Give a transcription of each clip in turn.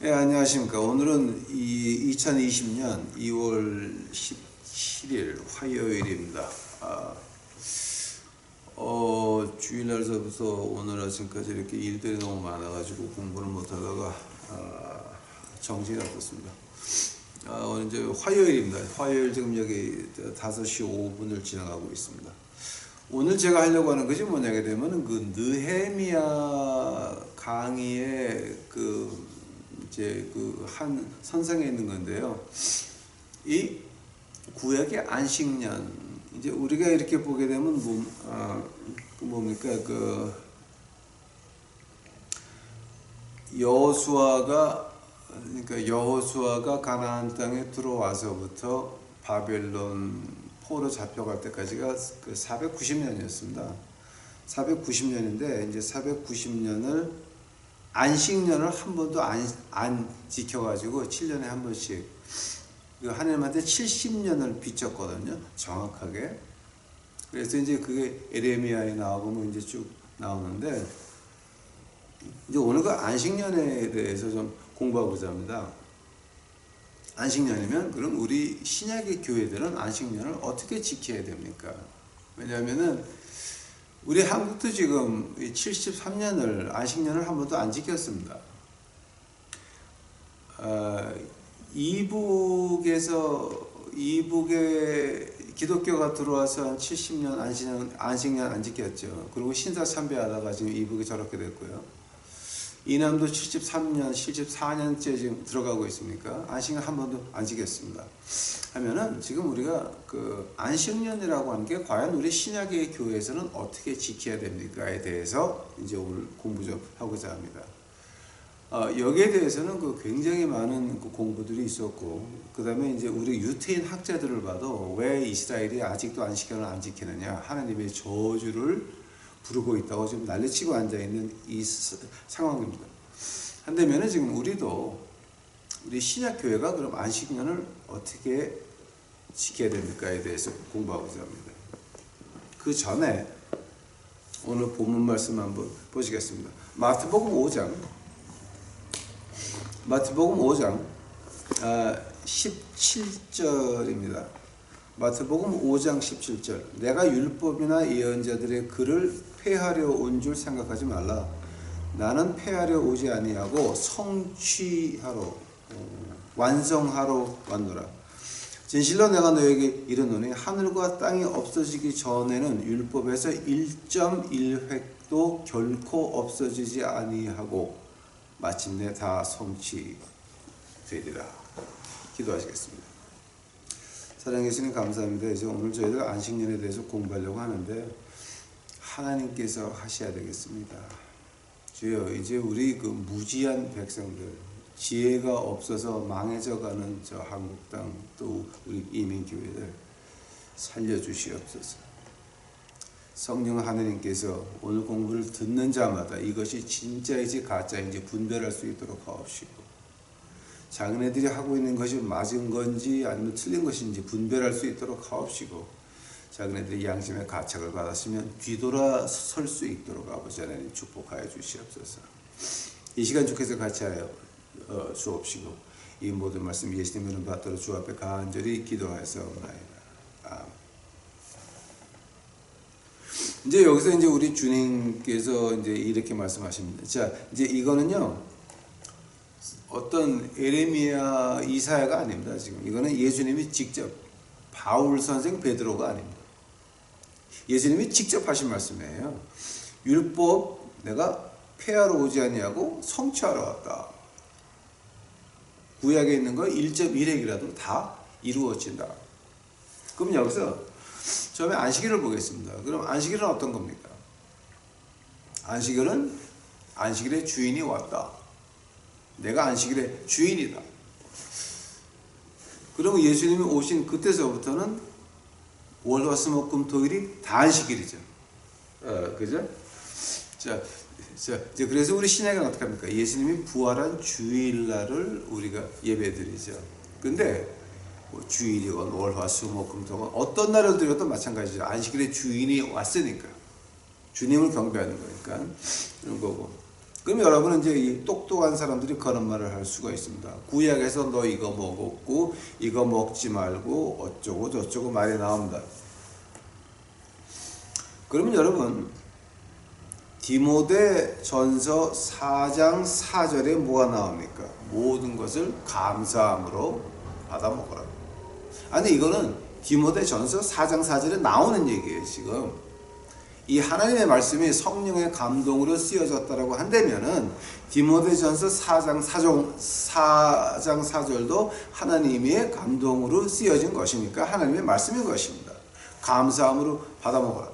네, 안녕하십니까. 오늘은 2020년 2월 17일 화요일입니다. 주일날서부터 오늘 아침까지 이렇게 일들이 너무 많아가지고 공부를 못하다가 정신이 없었습니다. 오늘 이제 화요일입니다. 화요일 지금 여기 5시 5분을 지나가고 있습니다. 오늘 제가 하려고 하는 것이 뭐냐게 되면 그 느헤미야 강의의 이제 한 선생에 있는 건데요. 이 구약의 안식년, 이제 우리가 이렇게 보게 되면 뭡니까 여호수아가 가나안 땅에 들어와서부터 바벨론 포로 잡혀갈 때까지가 490년이었습니다. 490년인데 이제 490년을 안식년을 한 번도 안 지켜가지고 7년에 한 번씩 하나님한테 70년을 비쳤거든요. 정확하게. 그래서 이제 그게 에레미야에 나오고 이제 쭉 나오는데, 이제 오늘 그 안식년에 대해서 좀 공부하고자 합니다. 안식년이면 그럼 우리 신약의 교회들은 안식년을 어떻게 지켜야 됩니까? 왜냐하면은 우리 한국도 지금 73년을 안식년을 한 번도 안 지켰습니다. 이북에 기독교가 들어와서 한 70년 안식년 안 지켰죠. 그리고 신사 참배하다가 지금 이북이 저렇게 됐고요. 이남도 73년, 74년째 지금 들어가고 있으니까 안식년 한 번도 안 지켰습니다. 하면은 지금 우리가 그 안식년이라고 하는 게 과연 우리 신약의 교회에서는 어떻게 지켜야 됩니까에 대해서 이제 오늘 공부 좀 하고자 합니다. 여기에 대해서는 굉장히 많은 공부들이 있었고, 그 다음에 이제 우리 유태인 학자들을 봐도 왜 이스라엘이 아직도 안식년을 안 지키느냐, 하나님의 저주를 부르고 있다고 지금 난리치고 앉아있는 이 상황입니다. 한다면은 지금 우리 신약교회가 그럼 안식년을 어떻게 지켜야 됩니까에 대해서 공부하고자 합니다. 그 전에 오늘 본문 말씀 한번 보시겠습니다. 마태복음 5장 17절입니다. 마태복음 5장 17절. 내가 율법이나 예언자들의 글을 폐하려 온 줄 생각하지 말라. 나는 폐하려 오지 아니하고 성취하러 완성하러 왔노라. 진실로 내가 너에게 이르노니 하늘과 땅이 없어지기 전에는 율법에서 1.1획도 결코 없어지지 아니하고 마침내 다 성취되리라. 기도하시겠습니다. 사랑해 주시는 감사합니다. 이제 오늘 저희들 안식년에 대해서 공부하려고 하는데 하나님께서 하셔야 되겠습니다. 주여, 이제 우리 무지한 백성들, 지혜가 없어서 망해져가는 저 한국 땅, 또 우리 이민교회들 살려주시옵소서. 성령 하나님께서 오늘 공부를 듣는 자마다 이것이 진짜인지 가짜인지 분별할 수 있도록 하옵시고, 자기네들이 하고 있는 것이 맞은 건지 아니면 틀린 것인지 분별할 수 있도록 하옵시고, 자기네들이 양심의 가책을 받았으면 뒤돌아설 수 있도록 아버지 하나님 축복하여 주시옵소서. 이 시간 주께서 같이 하여 주옵시고, 이 모든 말씀 예수님 이름 받들어 주 앞에 간절히 기도하였사옵나이다. 아멘. 이제 여기서 이제 우리 주님께서 이제 이렇게 말씀하십니다. 자, 이제 이거는요, 어떤 에레미야 이사야가 아닙니다. 지금 이거는 예수님이 직접, 바울 선생 베드로가 아닙니다. 예수님이 직접 하신 말씀이에요. 율법 내가 폐하러 오지 아니하고 성취하러 왔다. 구약에 있는 거 1.1획이라도 다 이루어진다. 그럼 여기서 처음에 안식일을 보겠습니다. 그럼 안식일은 어떤 겁니까? 안식일은 안식일의 주인이 왔다. 내가 안식일의 주인이다. 그러면 예수님이 오신 그때서부터는 월화수목금토일이 다 안식일이죠. 그죠? 자, 이제 그래서 우리 신약은 어떻게 합니까? 예수님이 부활한 주일날을 우리가 예배드리죠. 근데 주일이건 월화수목금토건 어떤 날을 드려도 마찬가지죠. 안식일의 주인이 왔으니까, 주님을 경배하는 거니까 그런 거고. 그럼 여러분은 이제 이 똑똑한 사람들이 그런 말을 할 수가 있습니다. 구약에서 너 이거 먹었고 이거 먹지 말고 어쩌고 저쩌고 말이 나옵니다. 그러면 여러분 디모데 전서 4장 4절에 뭐가 나옵니까? 모든 것을 감사함으로 받아 먹으라. 아니 이거는 디모데 전서 4장 4절에 나오는 얘기예요. 지금 이 하나님의 말씀이 성령의 감동으로 쓰여졌다라고 한다면은 디모데 전서 4장 4절도 하나님의 감동으로 쓰여진 것이니까 하나님의 말씀인 것입니다. 감사함으로 받아 먹으라.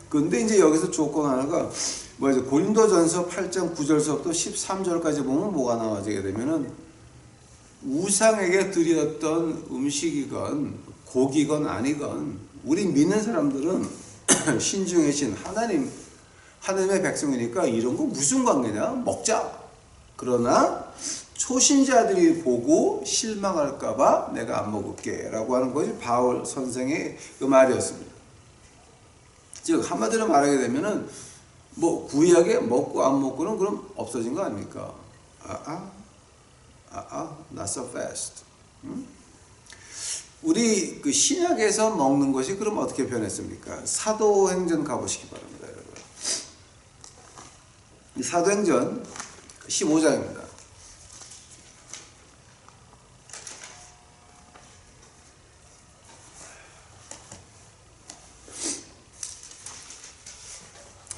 근데 이제 여기서 조건 하나가 뭐죠? 고린도전서 8장 9절서부터 13절까지 보면 뭐가 나와지게 되면은 우상에게 드렸던 음식이건 고기건 아니건 우리 믿는 사람들은 신중의 신 하나님의 백성이니까 이런 거 무슨 관계냐? 먹자. 그러나 초신자들이 보고 실망할까봐 내가 안 먹을게 라고 하는 것이 바울 선생의 그 말이었습니다. 즉 한마디로 말하게 되면은 뭐 구약에 먹고 안 먹고는 그럼 없어진 거 아닙니까? not so fast. 우리 그 신약에서 먹는 것이 그럼 어떻게 변했습니까? 사도행전 가보시기 바랍니다, 여러분. 사도행전 15장입니다.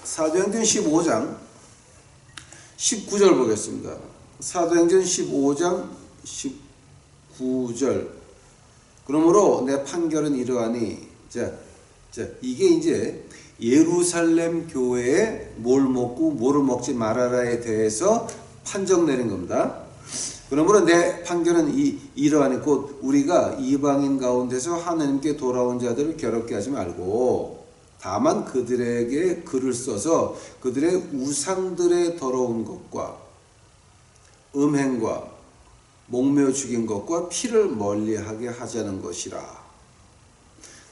사도행전 15장 19절 보겠습니다. 사도행전 15장 19절. 그러므로 내 판결은 이러하니, 이게 이제 예루살렘 교회에 뭘 먹고 뭐를 먹지 말아라에 대해서 판정 내린 겁니다. 그러므로 내 판결은 이러하니 곧 우리가 이방인 가운데서 하나님께 돌아온 자들을 괴롭게 하지 말고 다만 그들에게 글을 써서 그들의 우상들의 더러운 것과 음행과 목매어 죽인 것과 피를 멀리하게 하자는 것이라.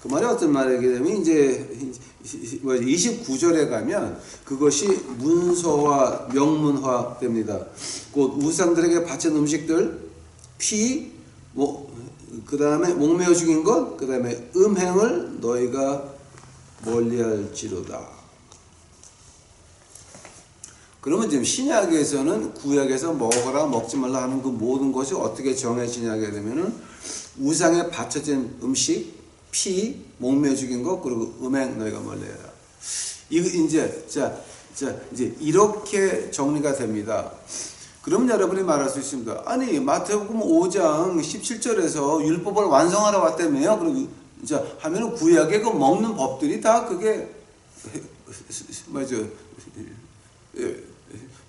그 말이 어떤 말이게 되면 이제 29절에 가면 그것이 문서화 명문화 됩니다. 곧 우상들에게 바친 음식들, 피, 그 다음에 목매어 죽인 것, 그 다음에 음행을 너희가 멀리할지로다. 그러면 지금 신약에서는 구약에서 먹어라 먹지 말라 하는 그 모든 것이 어떻게 정해지냐게 되면은 우상에 바쳐진 음식, 피, 목매 죽인 것, 그리고 음행 너희가 멀리해라. 이거 이제 이제 이렇게 정리가 됩니다. 그럼 여러분이 말할 수 있습니다. 아니 마태복음 5장 17절에서 율법을 완성하러 왔다며요. 그리고 하면은 구약의 그 먹는 법들이 다 그게 맞죠?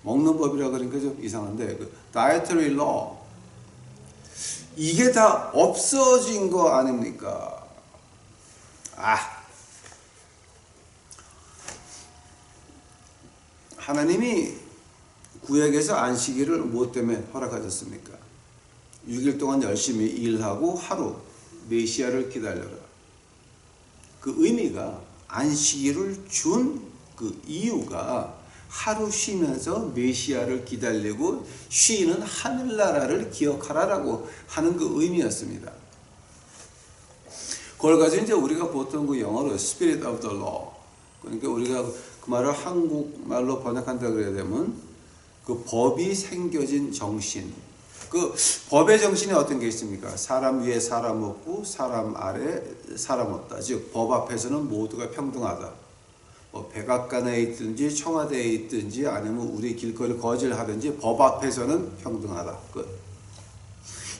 먹는 법이라 그러니까 좀 이상한데 그 dietary law 이게 다 없어진 거 아닙니까? 하나님이 구약에서 안식일을 무엇 때문에 허락하셨습니까? 6일 동안 열심히 일하고 하루 메시아를 기다려라. 그 의미가 안식일을 준 그 이유가 하루 쉬면서 메시아를 기다리고 쉬는 하늘나라를 기억하라라고 하는 그 의미였습니다. 그걸 가지고 이제 우리가 보통 그 영어로 Spirit of the Law, 그러니까 우리가 그 말을 한국말로 번역한다 그래야 되면 그 법이 생겨진 정신. 그 법의 정신이 어떤 게 있습니까? 사람 위에 사람 없고 사람 아래 사람 없다. 즉 법 앞에서는 모두가 평등하다. 뭐 백악관에 있든지 청와대에 있든지 아니면 우리 길거리 거질하든지 법 앞에서는 평등하다. 끝.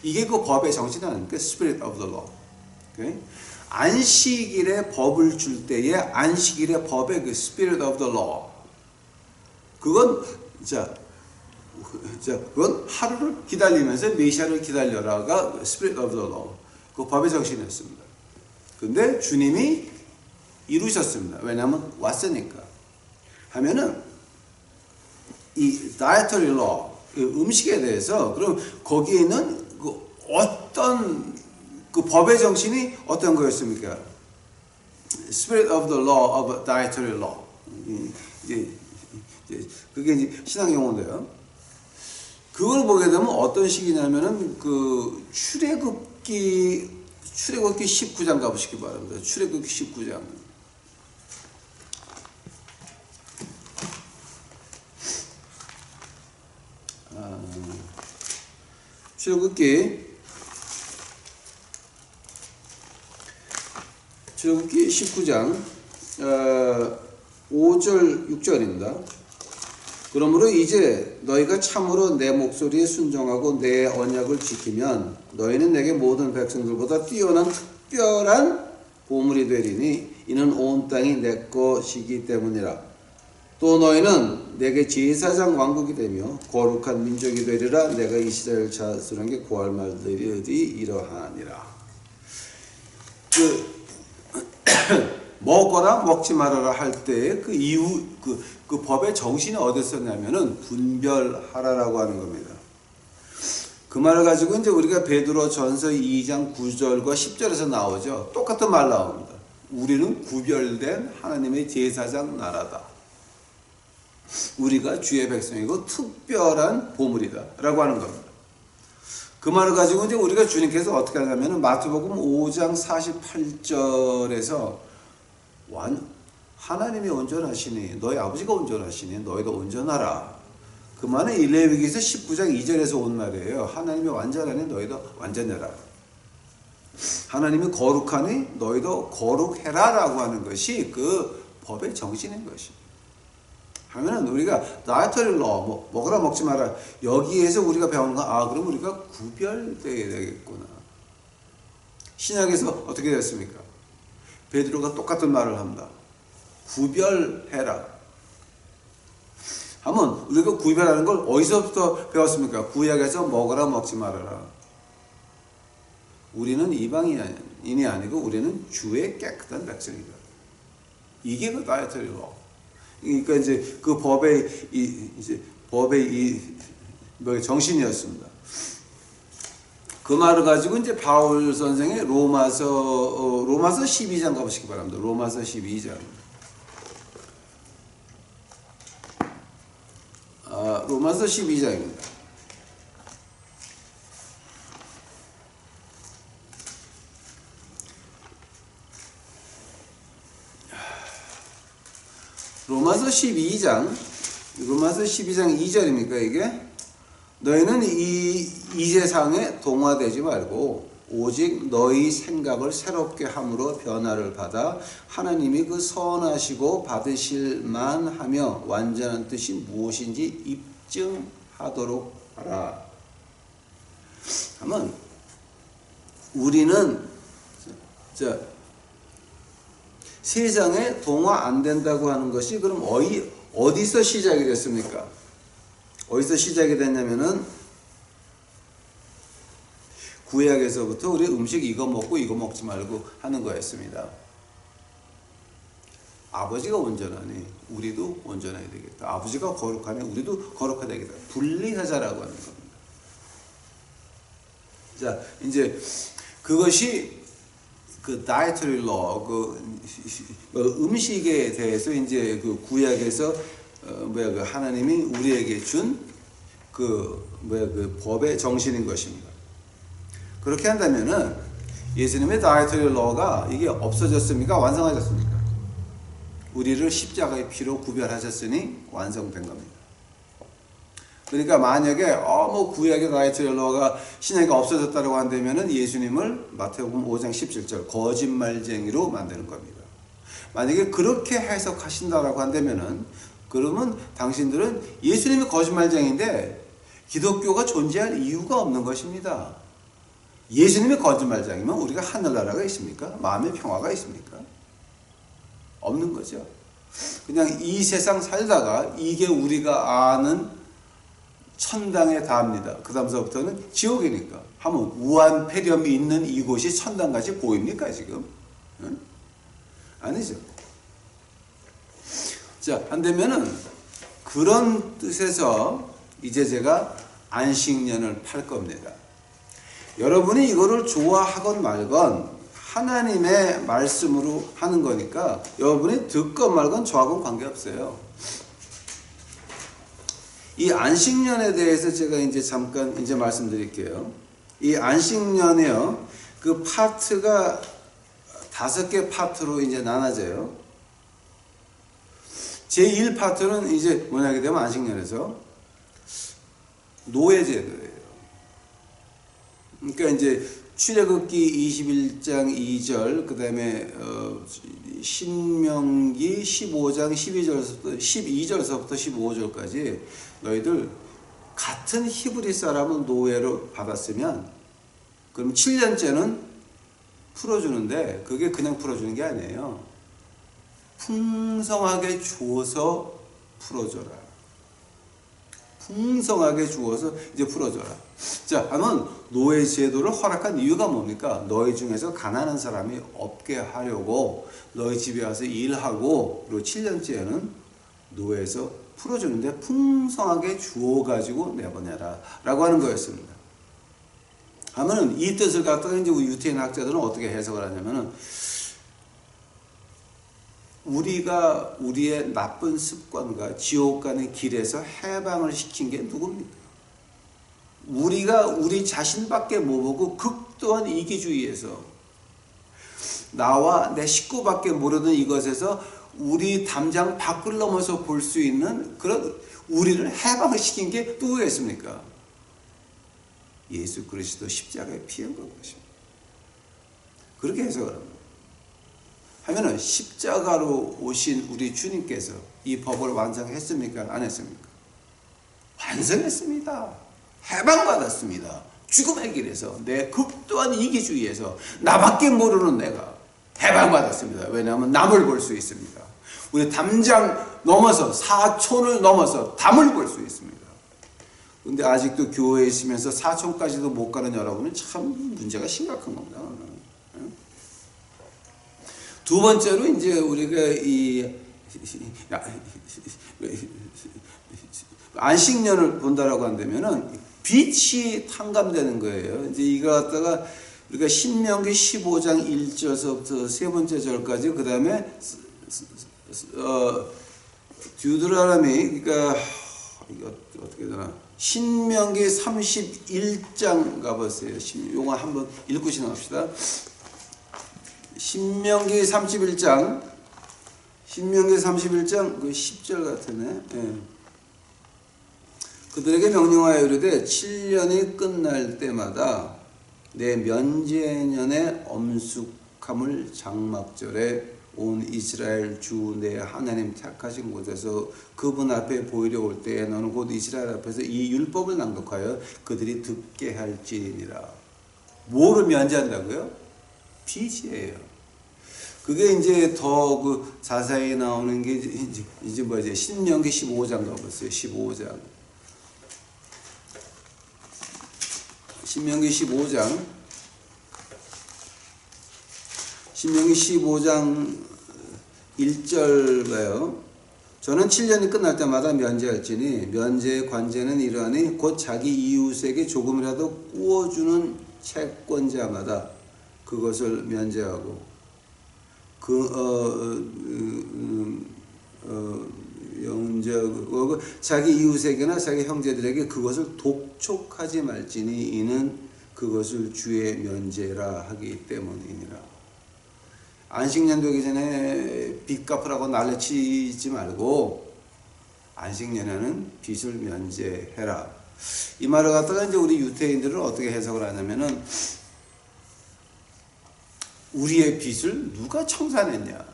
이게 그 법의 정신 아닙니까? Spirit of the Law. Okay? 안식일에 법을 줄 때에 안식일의 법의 그 Spirit of the Law. 그건 그건 하루를 기다리면서 메시아를 기다려라가 Spirit of the Law. 그 법의 정신이었습니다. 근데 주님이 이루셨습니다. 왜냐하면 왔으니까. 하면은 이 dietary law, 그 음식에 대해서 그럼 거기에 있는 그 어떤 그 법의 정신이 어떤 거였습니까? Spirit of the law of dietary law. 그게 이제 신학 용어인데요. 그걸 보게 되면 어떤 식이냐면은 그 출애굽기 19장 가보시기 바랍니다. 출애굽기 19장. 출애굽기 19장 5절 6절입니다. 그러므로 이제 너희가 참으로 내 목소리에 순종하고 내 언약을 지키면 너희는 내게 모든 백성들보다 뛰어난 특별한 보물이 되리니 이는 온 땅이 내 것이기 때문이라. 또 너희는 내게 제사장 왕국이 되며 거룩한 민족이 되리라. 내가 이스라엘 자손에게 고할 말들이 이러하니라. 먹어라 먹지 말아라 할 때 그 이유 그 법의 정신이 어디서 냐면은 분별하라라고 하는 겁니다. 그 말을 가지고 이제 우리가 베드로 전서 2장 9절과 10절에서 나오죠. 똑같은 말 나옵니다. 우리는 구별된 하나님의 제사장 나라다. 우리가 주의 백성이고 특별한 보물이다 라고 하는 겁니다. 그 말을 가지고 이제 우리가 주님께서 어떻게 하냐면은 마태복음 5장 48절에서 하나님이 온전하시니 너희 아버지가 온전하시니 너희도 온전하라. 그 말은 레위기서 19장 2절에서 온 말이에요. 하나님이 완전하니 너희도 완전해라. 하나님이 거룩하니 너희도 거룩해라 라고 하는 것이 그 법의 정신인 것이. 하면은 우리가 다이어터리 러 먹으라 먹지 마라 여기에서 우리가 배우는 건 그럼 우리가 구별되어야 되겠구나. 신약에서 어떻게 됐습니까? 베드로가 똑같은 말을 합니다. 구별해라. 하면 우리가 구별하는 걸 어디서부터 배웠습니까? 구약에서 먹으라 먹지 말아라. 우리는 이방인이 아니고 우리는 주의 깨끗한 백성이다. 이게 그 다이어터리 러. 그러니까 이제 그 법의 정신이었습니다. 그 말을 가지고 이제 바울 선생의 로마서 12장 가보시기 바랍니다. 로마서 12장. 로마서 12장입니다. 로마서 12장 2절입니까 이게? 너희는 이 세상에 동화되지 말고 오직 너희 생각을 새롭게 함으로 변화를 받아 하나님이 그 선하시고 받으실 만하며 완전한 뜻이 무엇인지 입증하도록 하라. 하면 우리는 세상에 동화 안 된다고 하는 것이 그럼 어디서 시작이 됐습니까? 어디서 시작이 됐냐면은 구약에서부터 우리 음식 이거 먹고 이거 먹지 말고 하는 거였습니다. 아버지가 온전하니 우리도 온전해야 되겠다. 아버지가 거룩하니 우리도 거룩해야 되겠다. 분리하자라고 하는 겁니다. 자, 이제 그것이 그 dietary law, 음식에 대해서 이제 그 구약에서 그 하나님이 우리에게 준 그 법의 정신인 것입니다. 그렇게 한다면은 예수님의 dietary law가 이게 없어졌습니까? 완성하셨습니까? 우리를 십자가의 피로 구별하셨으니 완성된 겁니다. 그러니까 만약에 구약의 dietary law가 신약에 없어졌다고 한다면은 예수님을 마태복음 5장 17절 거짓말쟁이로 만드는 겁니다. 만약에 그렇게 해석하신다라고 한다면은 그러면 당신들은 예수님이 거짓말쟁이인데 기독교가 존재할 이유가 없는 것입니다. 예수님이 거짓말쟁이면 우리가 하늘나라가 있습니까? 마음의 평화가 있습니까? 없는 거죠. 그냥 이 세상 살다가 이게 우리가 아는 천당에 닿습니다. 그 다음서부터는 지옥이니까. 하면 우한폐렴이 있는 이곳이 천당같이 보입니까 지금? 응? 아니죠. 자, 한다면은 그런 뜻에서 이제 제가 안식년을 팔 겁니다. 여러분이 이거를 좋아하건 말건 하나님의 말씀으로 하는 거니까 여러분이 듣건 말건 저하고는 관계없어요. 이 안식년에 대해서 제가 이제 잠깐 이제 말씀드릴게요. 이 안식년에요, 그 파트가 5개 파트로 이제 나눠져요. 제1파트는 이제 뭐냐게 되면 안식년에서 노예제도예요. 그러니까 이제 출애굽기 21장 2절, 그 다음에 신명기 15장 12절서부터 15절까지 너희들 같은 히브리 사람은 노예로 받았으면 그럼 7년째는 풀어주는데, 그게 그냥 풀어주는 게 아니에요. 풍성하게 주어서 풀어줘라. 풍성하게 주어서 이제 풀어줘라. 자, 하면 노예 제도를 허락한 이유가 뭡니까? 너희 중에서 가난한 사람이 없게 하려고 너희 집에 와서 일하고, 그리고 7년째에는 노예에서 풀어주는데 풍성하게 주어가지고 내보내라 라고 하는 거였습니다. 하면은 이 뜻을 갖다가 이제 유태인 학자들은 어떻게 해석을 하냐면은, 우리가 우리의 나쁜 습관과 지옥 가는 길에서 해방을 시킨 게 누굽니까? 우리가 우리 자신밖에 못 보고 극도한 이기주의에서, 나와 내 식구밖에 모르는 이것에서 우리 담장 밖을 넘어서 볼 수 있는 그런 우리를 해방을 시킨 게 누구였습니까? 예수 그리스도 십자가에 피한 것입니다. 그렇게 해석을 합니다. 하면은 십자가로 오신 우리 주님께서 이 법을 완성했습니까? 안 했습니까? 완성했습니다. 해방받았습니다. 죽음의 길에서, 내 극도한 이기주의에서 나밖에 모르는 내가 해방받았습니다. 왜냐하면 남을 볼 수 있습니다. 우리 담장 넘어서, 사촌을 넘어서 담을 볼 수 있습니다. 근데 아직도 교회에 있으면서 사촌까지도 못 가는 여러분은 참 문제가 심각한 겁니다. 두 번째로 이제 우리가 이 안식년을 본다라고 한다면은 빛이 탕감되는 거예요. 이제 이거 갖다가 우리가 신명기 15장 1절서부터 세 번째 절까지, 그 다음에 듀드라미, 그러니까 이거 어떻게 되나, 신명기 31장 가보세요. 요거 한번 읽고 지나갑시다. 신명기 31장 그 10절 같으네. 예. 그들에게 명령하여 이르되 7년이 끝날 때마다 내 면제년의 엄숙함을 장막절에 온 이스라엘 주 내 하나님 택하신 곳에서 그분 앞에 보이려 올 때에 너는 곧 이스라엘 앞에서 이 율법을 낭독하여 그들이 듣게 할지니라. 뭐를 면제한다고요? 빛이에요. 그게 이제 더 그 자세히 나오는 게 이제 뭐지? 신명기 15장 가보세요. 15장. 신명기 15장 1절 봐요. 저는 7년이 끝날 때마다 면제할지니 면제의 관제는 이러하니 곧 자기 이웃에게 조금이라도 구워주는 채권자마다 그것을 면제하고 자기 이웃에게나 자기 형제들에게 그것을 독촉하지 말지니 이는 그것을 주의 면제라 하기 때문이니라. 안식년 되기 전에 빚 갚으라고 난리치지 말고 안식년에는 빚을 면제해라. 이 말을 갖다가 이제 우리 유태인들은 어떻게 해석을 하냐면은, 우리의 빚을 누가 청산했냐?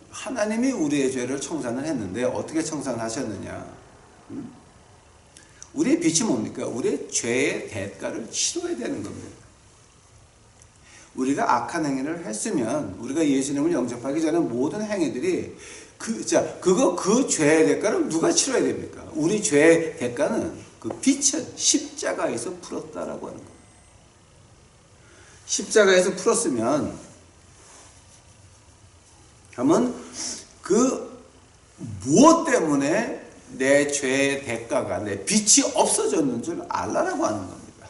하나님이 우리의 죄를 청산을 했는데 어떻게 청산하셨느냐? 우리의 빚이 뭡니까? 우리의 죄의 대가를 치러야 되는 겁니다. 우리가 악한 행위를 했으면, 우리가 예수님을 영접하기 전에 모든 행위들이 그 죄의 대가를 누가 치러야 됩니까? 우리 죄의 대가는 그 빛은 십자가에서 풀었다라고 하는 겁니다. 십자가에서 풀었으면 하면 그 무엇 때문에 내 죄의 대가가, 내 빚이 없어졌는 줄 알라라고 하는 겁니다.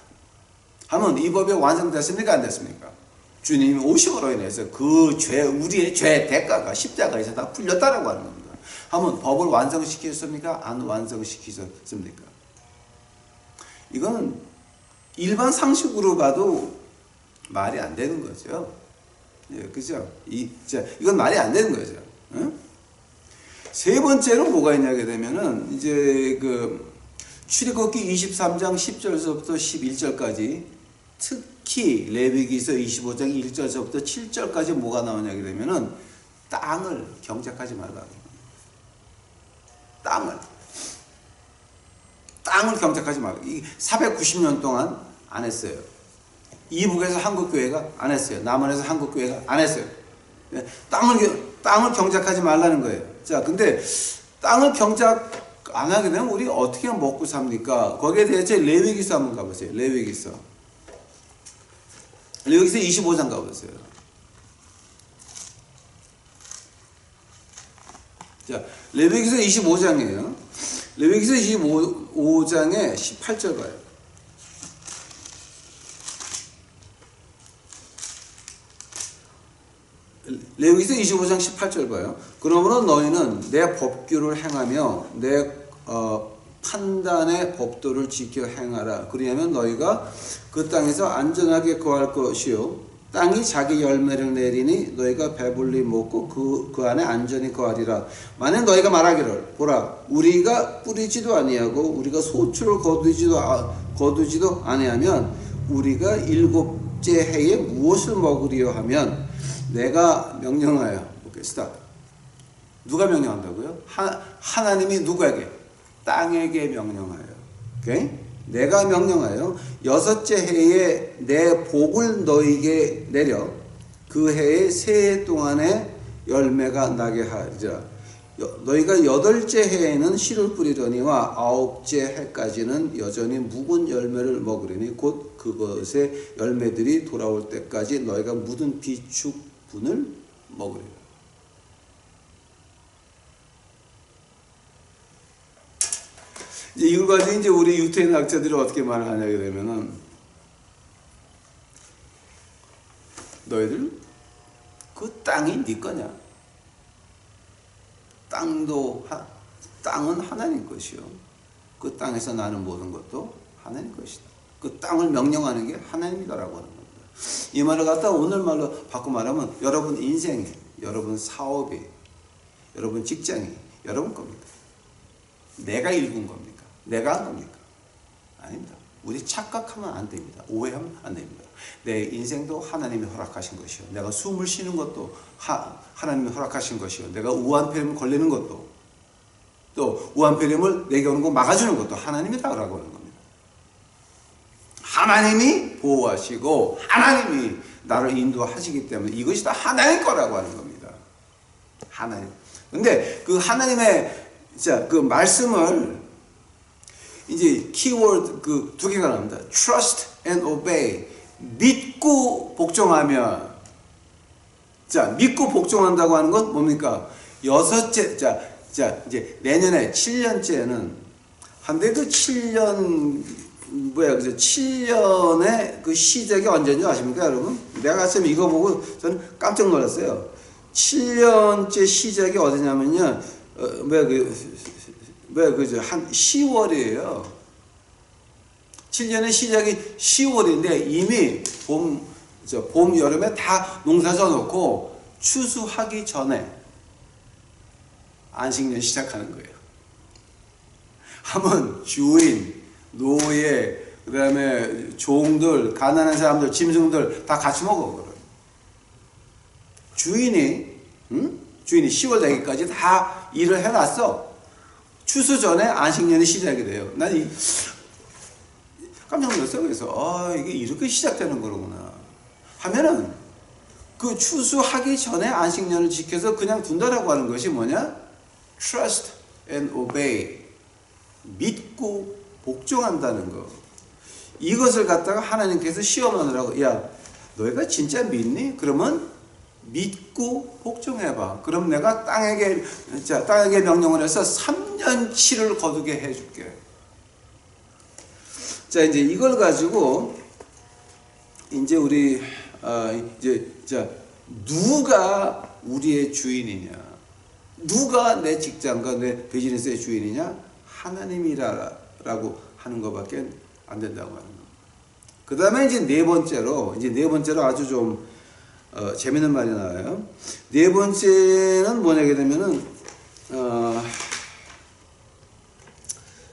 하면 이 법이 완성됐습니까? 안 됐습니까? 주님이 오심으로 인해서 그 죄, 우리의 죄의 대가가 십자가에서 다 풀렸다라고 하는 겁니다. 한번 법을 완성시켰습니까? 안 완성시키셨습니까? 이거는 일반 상식으로 봐도 말이 안 되는 거죠. 예, 그죠? 이건 말이 안 되는 거죠. 응? 세 번째로 뭐가 있냐게 되면은, 이제 출애굽기 23장 10절서부터 11절까지, 특히 레위기서 25장 1절서부터 7절까지 뭐가 나오냐게 되면은, 땅을 경작하지 말라고. 땅을 경작하지 말라고. 490년 동안 안 했어요. 이북에서 한국교회가 안 했어요. 남한에서 한국교회가 안 했어요. 땅을 경작하지 말라는 거예요. 자, 근데 땅을 경작 안 하게 되면 우리 어떻게 먹고 삽니까? 거기에 대해서 레위기서 한번 가보세요. 레위기서 25장 가보세요. 자, 레위기서 25장이에요. 레위기서 25장에 18절 봐요. 레위기서 25장 18절 봐요. 그러므로 너희는 내 법규를 행하며 내 판단의 법도를 지켜 행하라. 그리하면 너희가 그 땅에서 안전하게 거할 것이요 땅이 자기 열매를 내리니 너희가 배불리 먹고 그 안에 안전히 거하리라. 만약 너희가 말하기를 보라 우리가 뿌리지도 아니하고 우리가 소출을 거두지도 아니하면 우리가 일곱째 해에 무엇을 먹으리요 하면 내가 명령하여 보겠습니다. 누가 명령한다고요? 하나님이 누구에게? 땅에게 명령하여. 오케이? 내가 명령하여 여섯째 해에 내 복을 너희에게 내려 그 해에 세 해 동안에 열매가 나게 하리라. 너희가 여덟째 해에는 씨를 뿌리려니와 아홉째 해까지는 여전히 묵은 열매를 먹으려니 곧 그것의 열매들이 돌아올 때까지 너희가 묻은 비축분을 먹으리라. 이걸 가지고 이제 우리 유태인 학자들이 어떻게 말을 하냐게 되면은, 너희들 그 땅이 네 거냐? 땅은 하나님 것이요. 그 땅에서 나는 모든 것도 하나님 것이다. 그 땅을 명령하는 게 하나님이다라고 하는 겁니다. 이 말을 갖다 오늘 말로 바꿔 말하면 여러분 인생이, 여러분 사업이, 여러분 직장이 여러분 겁니다. 내가 일군 겁니까? 내가 한 겁니까? 아닙니다. 우리 착각하면 안 됩니다. 오해하면 안 됩니다. 내 인생도 하나님이 허락하신 것이요. 내가 숨을 쉬는 것도 하나님이 허락하신 것이요. 내가 우한폐렴 걸리는 것도, 또 우한폐렴을 내게 오는 거 막아주는 것도 하나님이다라고 하는 겁니다. 하나님이 보호하시고 하나님이 나를 인도하시기 때문에 이것이 다 하나님 거라고 하는 겁니다. 하나님. 근데 그 하나님의 그 말씀을 이제 키워드 두 개가 나옵니다. Trust and obey. 믿고 복종하면. 자, 믿고 복종한다고 하는 건 뭡니까? 여섯째, 이제 내년에 7년째는 한데 그 7년, 7년의 그 시작이 언제인지 아십니까, 여러분? 내가 아침에 이거 보고 저는 깜짝 놀랐어요. 7년째 시작이 어디냐면요. 한 10월이에요. 7년의 시작이 10월인데 이미 봄, 여름에 다 농사 져놓고 추수하기 전에 안식년 시작하는 거예요. 하면 주인, 노예, 그 다음에 종들, 가난한 사람들, 짐승들 다 같이 먹어. 주인이 10월 되기까지 다 일을 해놨어. 추수 전에 안식년이 시작이 돼요. 난 깜짝 놀랐어요. 그래서 이게 이렇게 시작되는 거구나 하면은 그 추수하기 전에 안식년을 지켜서 그냥 둔다라고 하는 것이 뭐냐? Trust and obey. 믿고 복종한다는 거. 이것을 갖다가 하나님께서 시험하느라고, 야, 너희가 진짜 믿니? 그러면 믿고 복종해봐. 그럼 내가 땅에게 명령을 해서 3년치를 거두게 해줄게. 자, 이제 이걸 가지고 이제 우리 누가 우리의 주인이냐? 누가 내 직장과 내 비즈니스의 주인이냐? 하나님이라고 하는 것밖에 안 된다고 하는 겁니다. 그 다음에 이제 네 번째로 아주 좀 재밌는 말이 나와요. 네 번째는 뭐냐게 되면은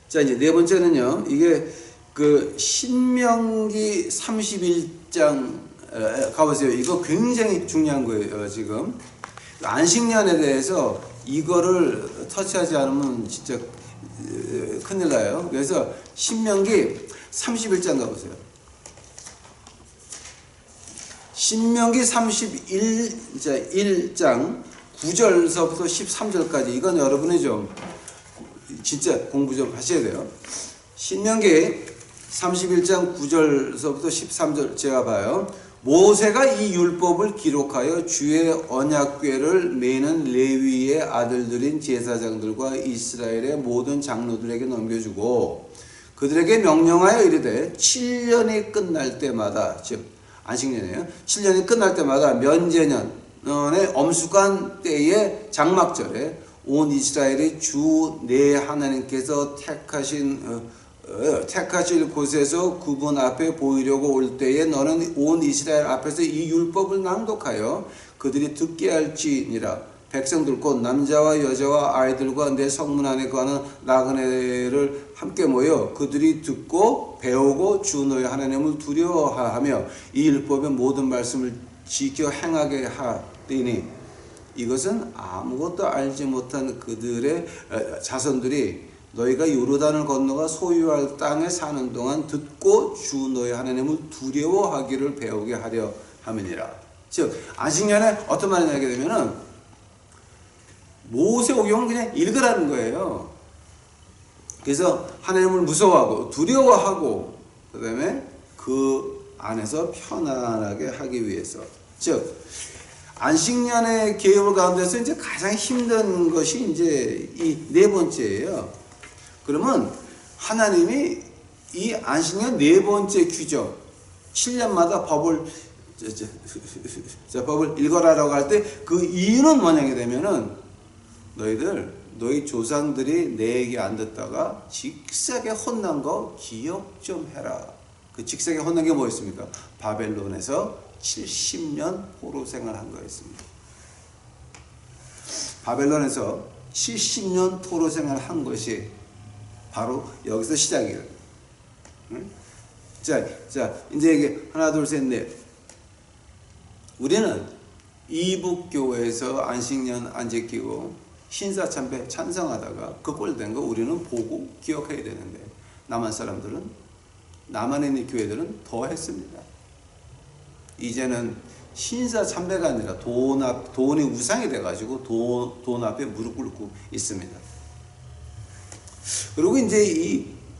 자, 이제 네 번째는요, 이게 그 신명기 31장 가보세요. 이거 굉장히 중요한 거예요. 지금 안식년에 대해서 이거를 터치하지 않으면 진짜 큰일 나요. 그래서 신명기 31장 가보세요. 신명기 31장 9절서부터 13절까지 이건 여러분이 좀 진짜 공부 좀 하셔야 돼요. 신명기 31장 9절서부터 13절 제가 봐요. 모세가 이 율법을 기록하여 주의 언약궤를 메는 레위의 아들들인 제사장들과 이스라엘의 모든 장로들에게 넘겨주고 그들에게 명령하여 이르되 7년이 끝날 때마다, 즉 안식년이에요. 7년이 끝날 때마다 면제년의 엄숙한 때의 장막절에 온 이스라엘이 주 내 하나님께서 택하실 곳에서 그분 앞에 보이려고 올 때에 너는 온 이스라엘 앞에서 이 율법을 낭독하여 그들이 듣게 할지니라. 백성들 곧 남자와 여자와 아이들과 내 성문 안에 거하는 나그네를 함께 모여 그들이 듣고 배우고 주 너희 하나님을 두려워하며 이 율법의 모든 말씀을 지켜 행하게 하리니 이것은 아무것도 알지 못한 그들의 자손들이 너희가 요르단을 건너가 소유할 땅에 사는 동안 듣고 주 너희 하나님을 두려워하기를 배우게 하려 함이니라. 즉 안식년에 어떤 말을 하게 되면은 모세오경을 그냥 읽으라는 거예요. 그래서 하나님을 무서워하고 두려워하고 그 다음에 그 안에서 편안하게 하기 위해서, 즉 안식년의 계율 가운데서 이제 가장 힘든 것이 이제 이 네 번째예요. 그러면 하나님이 이 안식년 네 번째 규정, 7년마다 법을 읽어라라고 할 때 그 이유는 뭐냐게 되면은 너희 조상들이 내 얘기 안 듣다가 직사게 혼난 거 기억 좀 해라. 그 직사게 혼난 게 뭐였습니까? 바벨론에서 70년 포로 생활한 거였습니다. 바벨론에서 70년 포로 생활한 것이 바로 여기서 시작이에요. 응? 자, 이제 이게 하나, 둘, 셋, 넷. 우리는 이북교회에서 안식년 안 지키고 신사참배 찬성하다가 그 꼴 된 거 우리는 보고 기억해야 되는데 남한 사람들은, 남한에 있는 교회들은 더 했습니다. 이제는 신사참배가 아니라 돈이 우상이 돼가지고 돈 앞에 무릎 꿇고 있습니다. 그리고 이제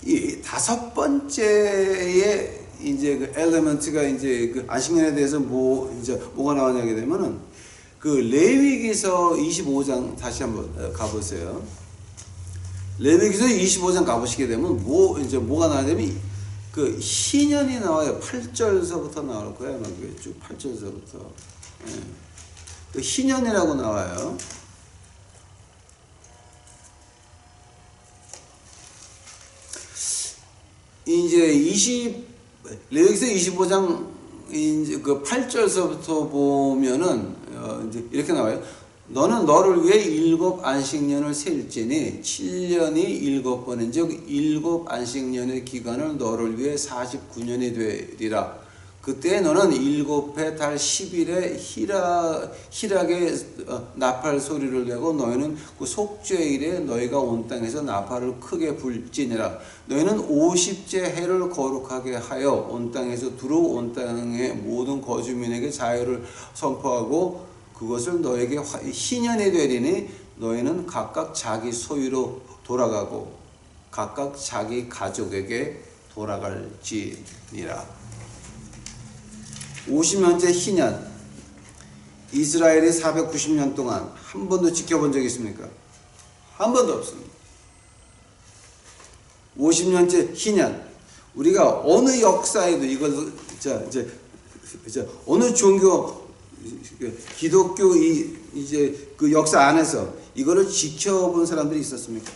이 다섯 번째의 이제 그 엘리먼트가 이제 그 안식년에 대해서 뭐가 나오냐게 되면은 그 레위기서 25장 다시 한번 가보세요. 레위기서 25장 가보시게 되면 뭐가 나오냐면 그 희년이 나와요. 8절서부터 나올 거예요. 쭉 8절서부터. 예. 그 희년이라고 나와요. 이제 레위기서 25장 이제 그 8절서부터 보면은 이제 이렇게 나와요. 너는 너를 위해 7 안식년을 세일지니 7년이 7번인즉 7 안식년의 기간을 너를 위해 49년이 되리라. 그때 너는 7해 달 10일에 희락의 나팔 소리를 내고 너희는 그 속죄일에 너희가 온 땅에서 나팔을 크게 불지니라. 너희는 50째 해를 거룩하게 하여 온 땅에서 들어온 땅의 모든 거주민에게 자유를 선포하고 그것을 너에게 희년이 되리니 너희는 각각 자기 소유로 돌아가고 각각 자기 가족에게 돌아갈지니라. 50년째 희년, 이스라엘이 490년 동안 한 번도 지켜본 적이 있습니까? 한 번도 없습니다. 50년째 희년, 우리가 어느 역사에도 이걸 어느 종교 기독교 이제 그 역사 안에서 이거를 지켜본 사람들이 있었습니까?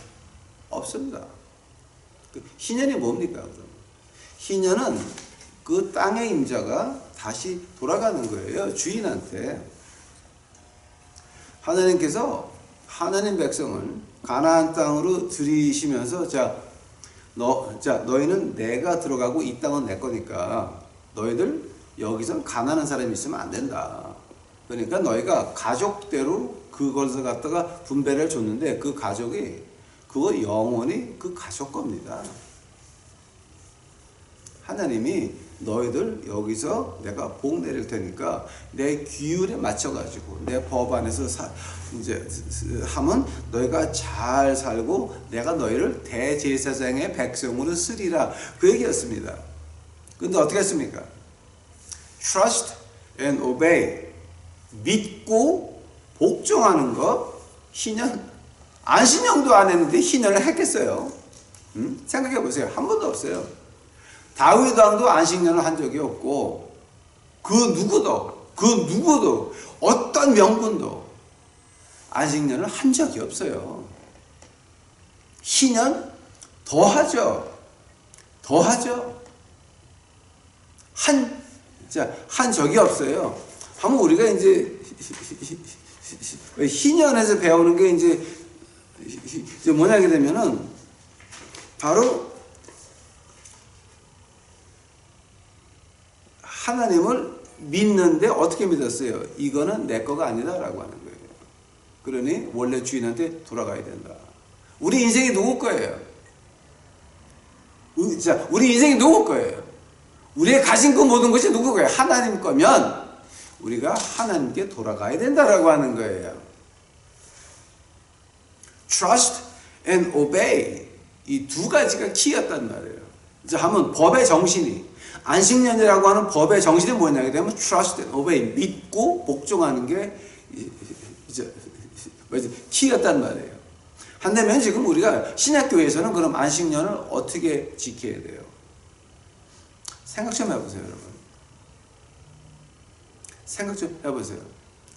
없습니다. 희년이 뭡니까? 희년은 그 땅의 임자가 다시 돌아가는 거예요. 주인한테. 하나님께서 하나님 백성을 가나안 땅으로 들이시면서 너희는 내가 들어가고 이 땅은 내 거니까 너희들 여기서 가난한 사람이 있으면 안 된다. 그러니까 너희가 가족대로 그것을 갖다가 분배를 줬는데 그 가족이 그거 영원히 그 가족 겁니다. 하나님이 너희들 여기서 내가 복 내릴 테니까 내 규율에 맞춰가지고 내 법 안에서 이제 하면 너희가 잘 살고 내가 너희를 대제사장의 백성으로 쓰리라. 그 얘기였습니다. 근데 어떻게 했습니까? Trust and obey. 믿고 복종하는 거. 희년. 안신령도 안 했는데 희년을 했겠어요? 생각해 보세요. 한 번도 없어요. 다윗 왕도 안식년을 한 적이 없고 그 누구도 어떤 명분도 안식년을 한 적이 없어요. 희년 더하죠. 한 적이 없어요. 한번 우리가 이제 희년에서 배우는 게 이제 뭐냐 하게 되면은 바로 하나님을 믿는데 어떻게 믿었어요? 이거는 내 거가 아니다라고 하는 거예요. 그러니 원래 주인한테 돌아가야 된다. 우리 인생이 누구 거예요? 우리 인생이 누구 거예요? 우리의 가진 그 모든 것이 누구 거예요? 하나님 거면 우리가 하나님께 돌아가야 된다라고 하는 거예요. Trust and obey. 이 두 가지가 키였단 말이에요. 이제 한번 법의 정신이 안식년이라고 하는 법의 정신이 뭐냐게 되면 trust and obey. 믿고 복종하는 게 이제 키였단 말이에요. 한다면 지금 우리가 신약교회에서는 그럼 안식년을 어떻게 지켜야 돼요? 생각 좀 해보세요, 여러분. 생각 좀 해보세요.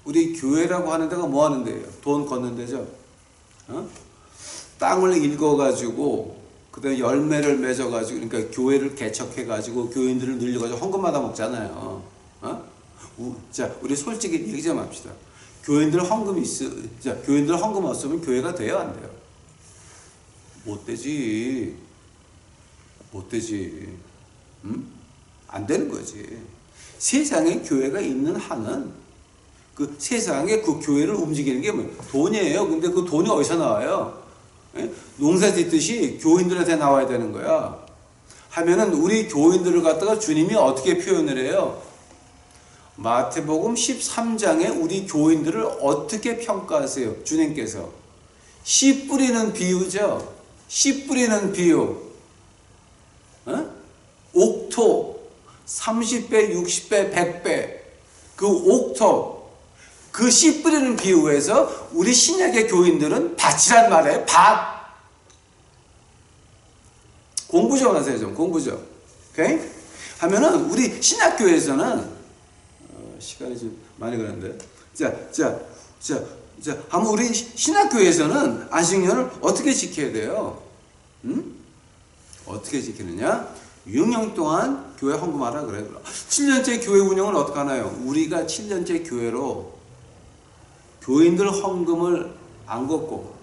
우리 교회라고 하는 데가 뭐 하는 데예요? 돈 걷는 데죠? 땅을 읽어가지고 그 다음에 열매를 맺어가지고 그러니까 교회를 개척해가지고 교인들을 늘려가지고 헌금 받아 먹잖아요. 우리 솔직히 얘기 좀 합시다. 교인들 헌금 없으면 교회가 돼요, 안 돼요? 못 되지. 안 되는 거지. 세상에 교회가 있는 한은 그 세상에 그 교회를 움직이는 게 뭐 돈이에요. 근데 그 돈이 어디서 나와요? 농사 짓듯이 교인들한테 나와야 되는 거야. 하면은 우리 교인들을 갖다가 주님이 어떻게 표현을 해요? 마태복음 13장에 우리 교인들을 어떻게 평가하세요? 주님께서 씨 뿌리는 비유죠. 씨 뿌리는 비유. 옥토 30배, 60배, 100배 그 옥토 그 씨 뿌리는 비유에서 우리 신약의 교인들은 밭이란 말이에요. 밭. 공부 좀 하세요. 좀 공부 좀. 오케이? 하면은 우리 신약교회에서는 시간이 좀 많이 가는데 한번 우리 신약교회에서는 안식년을 어떻게 지켜야 돼요? 어떻게 지키느냐? 6년 동안 교회 헌금하라 그래요. 7년째 교회 운영은 어떻게 하나요? 우리가 7년째 교회로 교인들 헌금을 안 걷고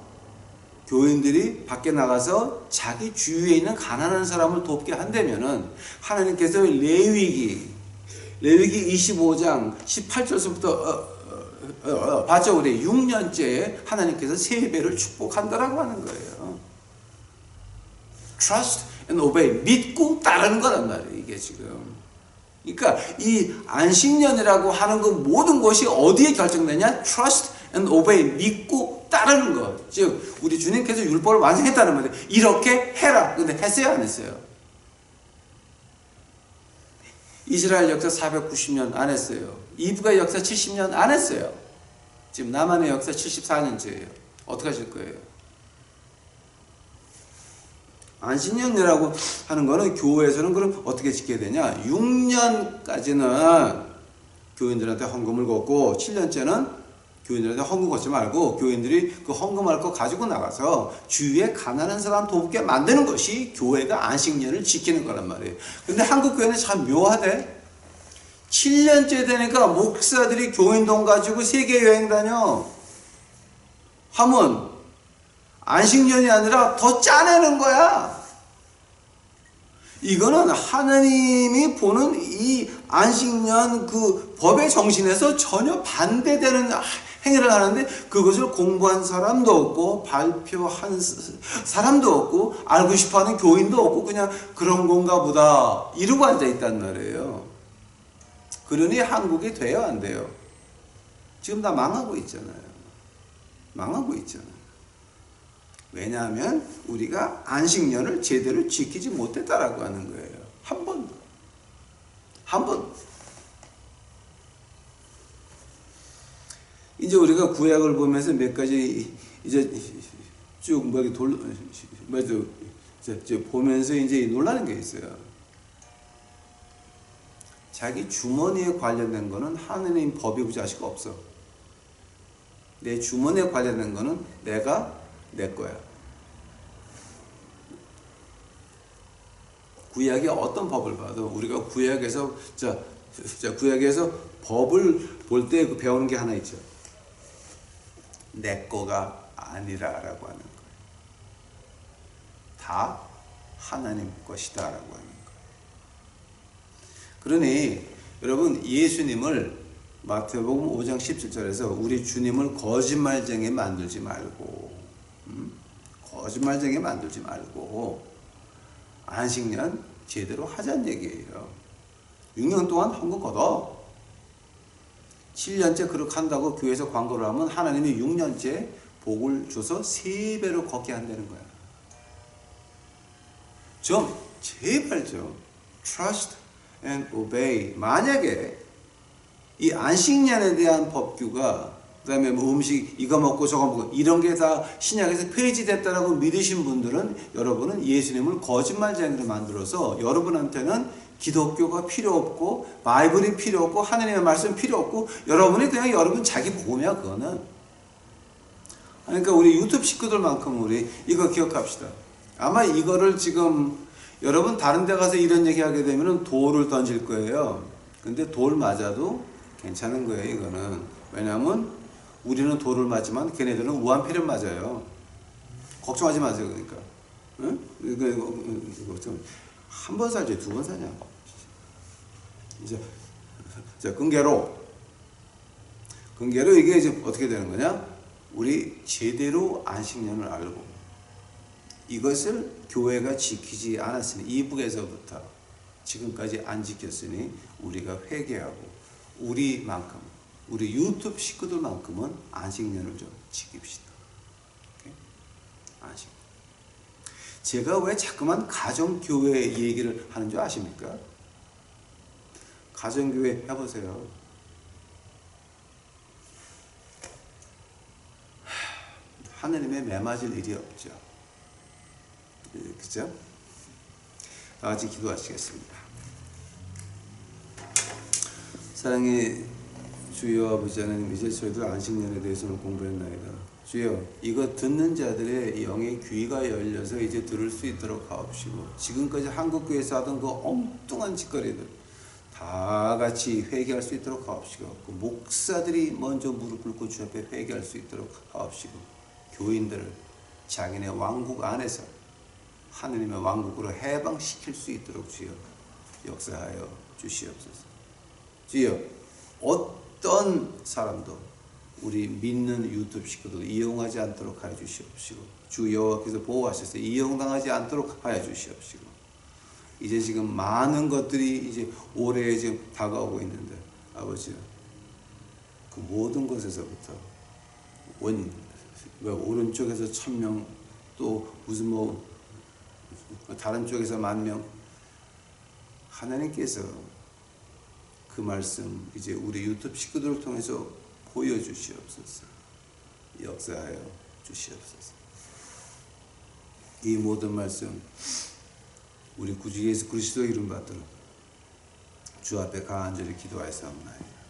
교인들이 밖에 나가서 자기 주위에 있는 가난한 사람을 돕게 한다면은 하나님께서 레위기 25장 18절부터 봤죠? 우리 6년째에 하나님께서 3배를 축복한다라고 하는 거예요. Trust and obey. 믿고 따르는 거란 말이에요. 이게 지금. 그러니까 이 안식년이라고 하는 그 모든 것이 어디에 결정되냐? Trust and obey. 믿고 따르는 것. 즉 우리 주님께서 율법을 완성했다는 말이에요. 이렇게 해라. 근데 했어요, 안 했어요? 이스라엘 역사 490년 안 했어요. 이브가 역사 70년 안 했어요. 지금 남한의 역사 74년째예요. 어떻게 하실 거예요? 안식년이라고 하는 거는 교회에서는 그럼 어떻게 지켜야 되냐? 6년까지는 교인들한테 헌금을 걷고 7년째는 교인들한테 헌금 걷지 말고 교인들이 그 헌금할 거 가지고 나가서 주위에 가난한 사람 돕게 만드는 것이 교회가 안식년을 지키는 거란 말이에요. 근데 한국 교회는 참 묘하대. 7년째 되니까 목사들이 교인 돈 가지고 세계 여행 다녀. 하면 안식년이 아니라 더 짜내는 거야. 이거는 하나님이 보는 이 안식년 그 법의 정신에서 전혀 반대되는 행위를 하는데, 그것을 공부한 사람도 없고 발표한 사람도 없고 알고 싶어하는 교인도 없고 그냥 그런 건가 보다 이러고 앉아있단 말이에요. 그러니 한국이 돼요, 안 돼요? 지금 다 망하고 있잖아요. 망하고 있잖아요. 왜냐하면 우리가 안식년을 제대로 지키지 못했다라고 하는 거예요. 한 번도. 한 번도. 이제 우리가 구약을 보면서 몇 가지 이제 쭉 보면서 이제 놀라는 게 있어요. 자기 주머니에 관련된 거는 하느님 법이 그 자식 없어. 내 주머니에 관련된 거는 내 거야. 구약이 어떤 법을 봐도 우리가 구약에서 구약에서 법을 볼 때 배우는 게 하나 있죠. 내 거가 아니라라고 하는 거예요. 다 하나님 것이다라고 하는 거예요. 그러니 여러분, 예수님을 마태복음 5장 17절에서 우리 주님을 거짓말쟁이 만들지 말고, 거짓말쟁이 만들지 말고 안식년 제대로 하자는 얘기예요. 6년 동안 헌금 걷어. 7년째 그렇게 한다고 교회에서 광고를 하면 하나님이 6년째 복을 줘서 3배로 걷게 한다는 거야. 좀 제발 좀 trust and obey. 만약에 이 안식년에 대한 법규가, 그 다음에 뭐 음식 이거 먹고 저거 먹고 이런 게 다 신약에서 폐지됐다라고 믿으신 분들은, 여러분은 예수님을 거짓말쟁이로 만들어서 여러분한테는 기독교가 필요 없고 바이블이 필요 없고 하나님의 말씀 필요 없고 여러분이 그냥 여러분 자기 복음이야 그거는. 그러니까 우리 유튜브 식구들만큼 우리 이거 기억합시다. 아마 이거를 지금 여러분 다른 데 가서 이런 얘기 하게 되면 돌을 던질 거예요. 근데 돌 맞아도 괜찮은 거예요 이거는. 왜냐하면 우리는 돌을 맞지만 걔네들은 우한폐를 맞아요. 걱정하지 마세요. 그러니까 이거 좀 한 번 살지 두 번 사냐. 이제 근계로 이게 이제 어떻게 되는 거냐? 우리 제대로 안식년을 알고 이것을 교회가 지키지 않았으니, 이북에서부터 지금까지 안 지켰으니 우리가 회개하고 우리만큼, 우리 유튜브 식구들만큼은 안식년을 좀 지킵시다. 오케이? 안식. 제가 왜 자꾸만 가정교회 얘기를 하는 줄 아십니까? 가정교회 해보세요. 하느님의 매맞을 일이 없죠. 그죠? 다 같이 기도하시겠습니다. 사랑의 주여 아버지 하나님, 이제 저희들 안식년에 대해서는 공부했나이다. 주여, 이거 듣는 자들의 영의 귀가 열려서 이제 들을 수 있도록 하옵시고, 지금까지 한국교회에서 하던 그 엉뚱한 짓거리들 다 같이 회개할 수 있도록 하옵시고, 그 목사들이 먼저 무릎 꿇고 주 앞에 회개할 수 있도록 하옵시고, 교인들을 자기네 왕국 안에서 하느님의 왕국으로 해방시킬 수 있도록 주여 역사하여 주시옵소서. 주여, 어떤 사람도 우리 믿는 유튜브 식구도 이용하지 않도록 하여 주시옵시고, 주 여호와께서 보호하셔서 이용당하지 않도록 하여 주시옵시고, 이제 지금 많은 것들이 이제 올해 지금 다가오고 있는데 아버지, 그 모든 것에서부터 오른쪽에서 1000명, 또 무슨 뭐 다른 쪽에서 10,000명, 하나님께서 그 말씀 이제 우리 유튜브 식구들을 통해서 보여주시옵소서. 역사하여 주시옵소서. 이 모든 말씀 우리 구주 예수 그리스도 이름 받들어 주 앞에 간절히 기도하였사옵나이다.